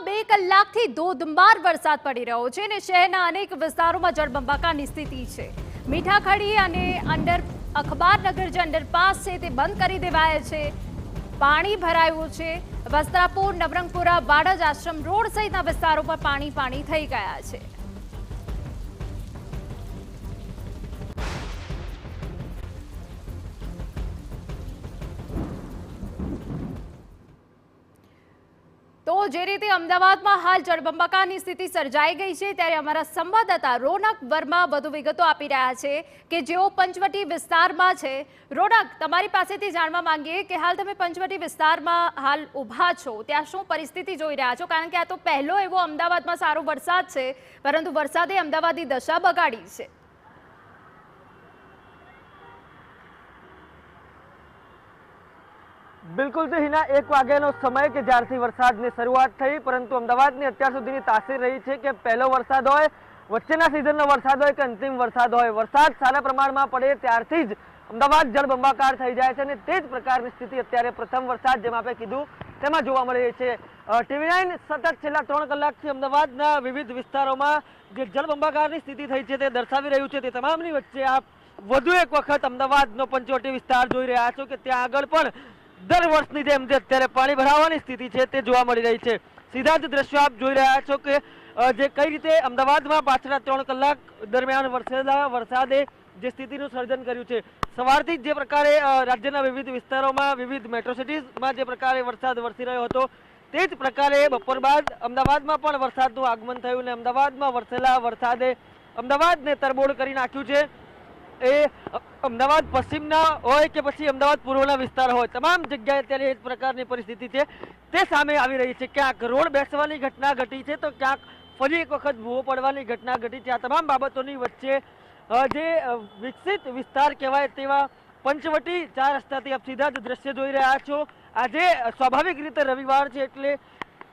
2 કલાકથી ધોધમાર વરસાદ પડી રહ્યો છે અને શહેરના અનેક વિસ્તારોમાં જળબંબાકારની સ્થિતિ છે। મીઠાખડી અને અખબારનગર જે અંડરપાસ છે તે બંધ કરી દેવાયા છે। પાણી ભરાયું છે। વસ્ત્રાપુર, નવરંગપુરા, વાડજ આશ્રમ રોડ સહિતના વિસ્તારો પર પાણી થઈ ગયા છે। તો જે રીતે અમદાવાદમાં હાલ જળબંબાકારની સ્થિતિ સર્જાઈ ગઈ છે, ત્યારે અમારા સંવાદદાતા રોનક વર્મા વધુ વિગતો આપી રહ્યા છે કે જેઓ પંચવટી વિસ્તારમાં છે। રોનક, તમારી પાસેથી જાણવા માંગીએ કે હાલ તમે પંચવટી વિસ્તારમાં હાલ ઊભા છો, ત્યાં શું પરિસ્થિતિ જોઈ રહ્યા છો? કારણ કે આ તો પહેલો એવો અમદાવાદમાં સારો વરસાદ છે, પરંતુ વરસાદે અમદાવાદની દશા બગાડી છે। બિલકુલ તો હિના 1 વાગ્યાનો સમય કે જ્યારથી વરસાદની શરૂઆત થઈ, પરંતુ અમદાવાદની અત્યાર સુધીની તાસીર રહી છે કે પહેલો વરસાદ હોય, વચ્ચેના સિઝનનો વરસાદ હોય કે અંતિમ વરસાદ હોય, વરસાદ સારા પ્રમાણમાં પડે ત્યારથી જ અમદાવાદ જળબંબાકાર થઈ જાય છે અને તે જ પ્રકારની સ્થિતિ અત્યારે પ્રથમ વરસાદ જેમ આપણે કીધું તેમાં જોવા મળી રહી છે। TV9 સતત છેલ્લા 3 કલાકથી અમદાવાદના વિવિધ વિસ્તારોમાં જે જળબંબાકારની સ્થિતિ થઈ છે તે દર્શાવી રહ્યું છે। તે તમામની વચ્ચે આપ વધુ એક વખત અમદાવાદનો પંચવટી વિસ્તાર જોઈ રહ્યા છો કે ત્યાં આગળ પણ દર વર્ષની જેમ જે અત્યારે પાણી ભરાવાની સ્થિતિ છે તે જોવા મળી રહી છે। સીધા જ દ્રશ્યો આપ જોઈ રહ્યા છો કે જે કઈ રીતે અમદાવાદમાં પાછલા 3 કલાક દરમિયાન વરસેલા વરસાદે જે સ્થિતિનું સર્જન કર્યું છે। સવારથી જે પ્રકારે રાજ્યના વિવિધ વિસ્તારોમાં, વિવિધ મેટ્રો સિટીઝમાં જે પ્રકારે વરસાદ વરસી રહ્યો હતો, તે જ પ્રકારે બપોર બાદ અમદાવાદમાં પણ વરસાદનું આગમન થયું અને અમદાવાદમાં વરસેલા વરસાદે અમદાવાદને તરબોળ કરી નાખ્યું છે। એ અમદાવાદ પશ્ચિમના હોય કે પછી અમદાવાદ પૂર્વના વિસ્તાર હોય, તમામ જગ્યાએ અત્યારે એ જ પ્રકારની પરિસ્થિતિ છે તે સામે આવી રહી છે। ક્યાંક રોડ બેસવાની ઘટના ઘટી છે તો ક્યાંક ફરી એક વખત ભૂવો પડવાની ઘટના ઘટી છે। આ તમામ બાબતોની વચ્ચે જે વિકસિત વિસ્તાર કહેવાય તેવા પંચવટી 4 રસ્તાથી આપ સીધા જ દ્રશ્ય જોઈ રહ્યા છો। આજે સ્વાભાવિક રીતે રવિવાર છે એટલે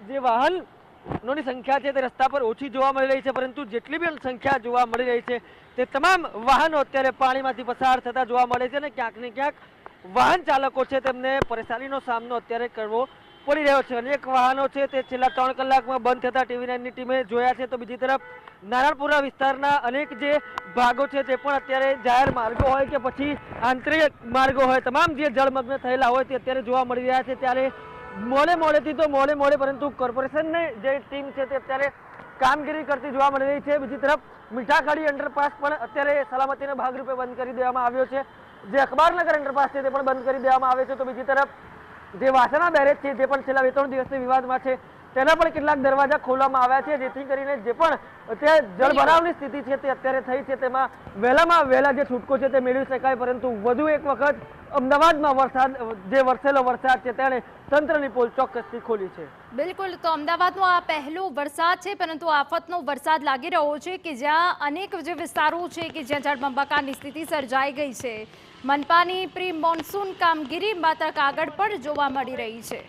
જે વાહનોની સંખ્યા છે તે રસ્તા પર ઓછી જોવા મળી રહી છે, પરંતુ જેટલી પણ સંખ્યા જોવા મળી રહી છે તે તમામ વાહનો અત્યારે પાણીમાંથી પસાર થતા જોવા મળે છે અને ક્યાંક ને ક્યાંક વાહન ચાલકો છે તેમને પરેશાનીનો સામનો અત્યારે કરવો પડી રહ્યો છે। અનેક વાહનો છે તે છેલ્લા 3 કલાકમાં બંધ થતા TV9ની ટીમે જોયા છે। તો બીજી તરફ નારણપુરા વિસ્તારના અનેક જે ભાગો છે તે પણ અત્યારે જાહેર માર્ગો હોય કે પછી આંતરિક માર્ગો હોય, તમામ જે જળમગ્ન થયેલા હોય તે અત્યારે જોવા મળી રહ્યા છે। ત્યારે મોડેથી તો મોડે પરંતુ કોર્પોરેશનની જે ટીમ છે તે અત્યારે કામગીરી કરતી જોવા મળી રહી છે। બીજી તરફ મીઠાખડી અંડરપાસ પણ અત્યારે સલામતીના ભાગરૂપે બંધ કરી દેવામાં આવ્યો છે। જે અખબારનગર અંડરપાસ છે તે પણ બંધ કરી દેવામાં આવે છે। તો બીજી તરફ જે વાસણા બેરેજ છે જે પણ છેલ્લા 2-3 દિવસથી વિવાદમાં છે તેના પણ કેટલાક દરવાજા ખોલવામાં આવ્યા છે, જેથી કરીને જે પણ અત્યારે જળભરાવની સ્થિતિ છે તે અત્યારે થઈ છે તેમાં વહેલામાં વહેલા જે છૂટકો છે તે મેળવી શકાય। પરંતુ વધુ એક વખત અમદાવાદમાં વરસાદ જે વરસેલો વરસાદ છે તેણે તંત્રની પોલ ચોક્કસથી ખોલી છે। બિલકુલ, તો અમદાવાદનો આ પહેલો વરસાદ છે, પરંતુ આફતનો વરસાદ લાગી રહ્યો છે કે જ્યાં અનેક જે વિસ્તારો છે કે જ્યાં જળબંબાકારની સ્થિતિ સર્જાઈ ગઈ છે। મનપાની પ્રી મોન્સૂન કામગીરી માત્ર કાગળ પર જોવા મળી રહી છે।